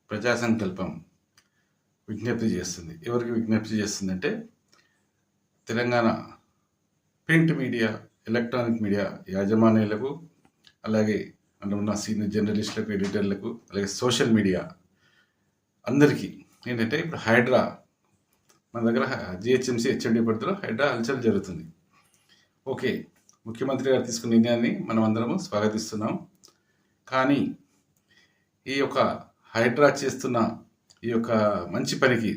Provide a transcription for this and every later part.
ప్రజా సంకల్పం విజ్ఞప్తి చేస్తుంది. ఎవరికి విజ్ఞప్తి చేస్తుందంటే Telangana print media, electronic media యాజమాన్యాలకు, అలాగే అందులో ఉన్న సీనియర్ జర్నలిస్టులకు, ఎడిటర్లకు, అలాగే సోషల్ మీడియా అందరికీ ఏంటంటే ఇప్పుడు హైడ్రా మన దగ్గర జిహెచ్ఎంసీ హెచ్ఎండి పరిధిలో హైడ్రా హల్చల్ జరుగుతుంది. ఓకే, ముఖ్యమంత్రి గారు తీసుకున్న నిర్ణయాన్ని మనం అందరము స్వాగతిస్తున్నాం. కానీ ఈ యొక్క హైడ్రా చేస్తున్న ఈ యొక్క మంచి పనికి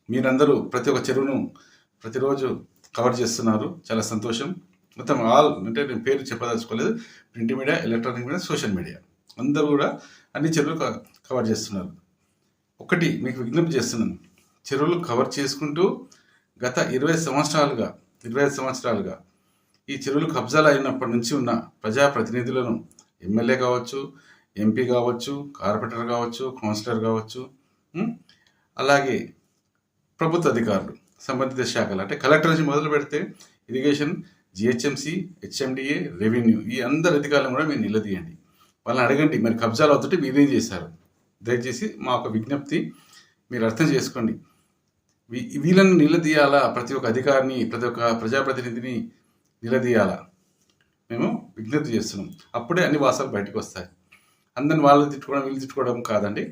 మీరందరూ ప్రతి ఒక్క చెరువును ప్రతిరోజు కవర్ చేస్తున్నారు. చాలా సంతోషం. మొత్తం ఆల్ అంటే నేను పేరు చెప్పదలుచుకోలేదు. Print media, electronic media, social media అందరూ కూడా అన్ని చెరువులు కవర్ చేస్తున్నారు. ఒకటి మీకు విజ్ఞప్తి చేస్తున్నాను, చెరువులు కవర్ చేసుకుంటూ గత 25 సంవత్సరాలుగా ఈ చెరువులు కబ్జాలు అయినప్పటి నుంచి ఉన్న ప్రజాప్రతినిధులను, ఎమ్మెల్యే కావచ్చు, ఎంపీ కావచ్చు, కార్పొరేటర్ కావచ్చు, కౌన్సిలర్ కావచ్చు, అలాగే ప్రభుత్వ అధికారులు, సంబంధిత శాఖలు అంటే కలెక్టర్ నుంచి మొదలు పెడితే ఇరిగేషన్, జిహెచ్ఎంసీ, హెచ్ఎండిఏ, రెవెన్యూ, ఈ అందరి అధికారులను కూడా మీరు నిలదీయండి. వాళ్ళని అడగండి, మరి కబ్జాలు అవుతుంటే మీరేం చేశారు. దయచేసి మా ఒక విజ్ఞప్తి మీరు అర్థం చేసుకోండి. వీళ్ళని నిలదీయాలా, ప్రతి ఒక్క అధికారిని, ప్రతి ఒక్క ప్రజాప్రతినిధిని నిలదీయాలా మేము విజ్ఞప్తి చేస్తున్నాం. అప్పుడే అన్ని వాసాలు బయటకు వస్తాయి. అందరిని వాళ్ళు తిట్టుకోవడం, వీళ్ళు తిట్టుకోవడం కాదండి.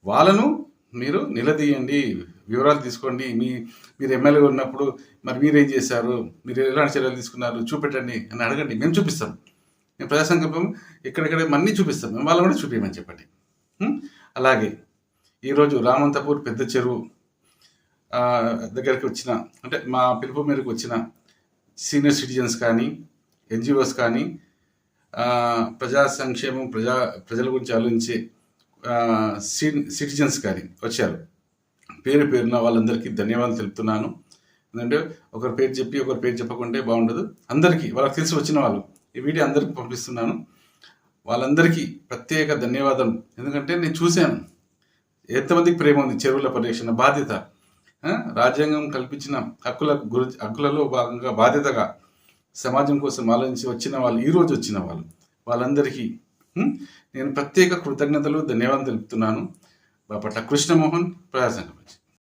వాళ్ళను మీరు నిలదీయండి, వివరాలు తీసుకోండి. మీరు ఎమ్మెల్యే ఉన్నప్పుడు మరి మీరేం చేశారు, మీరు ఎలాంటి చర్యలు తీసుకున్నారు చూపెట్టండి అని అడగండి. మేము చూపిస్తాం. మేము ప్రజా సంకల్పం ఎక్కడెక్కడ అన్నీ చూపిస్తాం. మేము వాళ్ళని కూడా చూపించమని చెప్పండి. అలాగే ఈరోజు రామంతపూర్ పెద్ద చెరువు దగ్గరికి వచ్చిన, అంటే మా పిలుపు మేరకు వచ్చిన సీనియర్ సిటిజన్స్ కానీ, ఎన్జిఓస్ కానీ, ప్రజా సంక్షేమం, ప్రజల గురించి ఆలోచించే సిటిజన్స్ కానీ వచ్చారు. పేరు పేరున వాళ్ళందరికీ ధన్యవాదాలు తెలుపుతున్నాను. ఎందుకంటే ఒకరి పేరు చెప్పి ఒకరి పేరు చెప్పకుంటే బాగుండదు. అందరికీ వాళ్ళకి తెలిసి వచ్చిన వాళ్ళు ఈ వీడియో అందరికీ పంపిస్తున్నాను. వాళ్ళందరికీ ప్రత్యేక ధన్యవాదాలు. ఎందుకంటే నేను చూశాను ఎంతమందికి ప్రేమ ఉంది చెరువుల పరిరక్షణ బాధ్యత. రాజ్యాంగం కల్పించిన హక్కులలో భాగంగా బాధ్యతగా సమాజం కోసం ఆలోచించి వచ్చిన వాళ్ళు, ఈరోజు వచ్చిన వాళ్ళందరికీ నేను ప్రత్యేక కృతజ్ఞతలు, ధన్యవాదాలు తెలుపుతున్నాను. బాపట్ల కృష్ణమోహన్, ప్రజా సంకల్పం.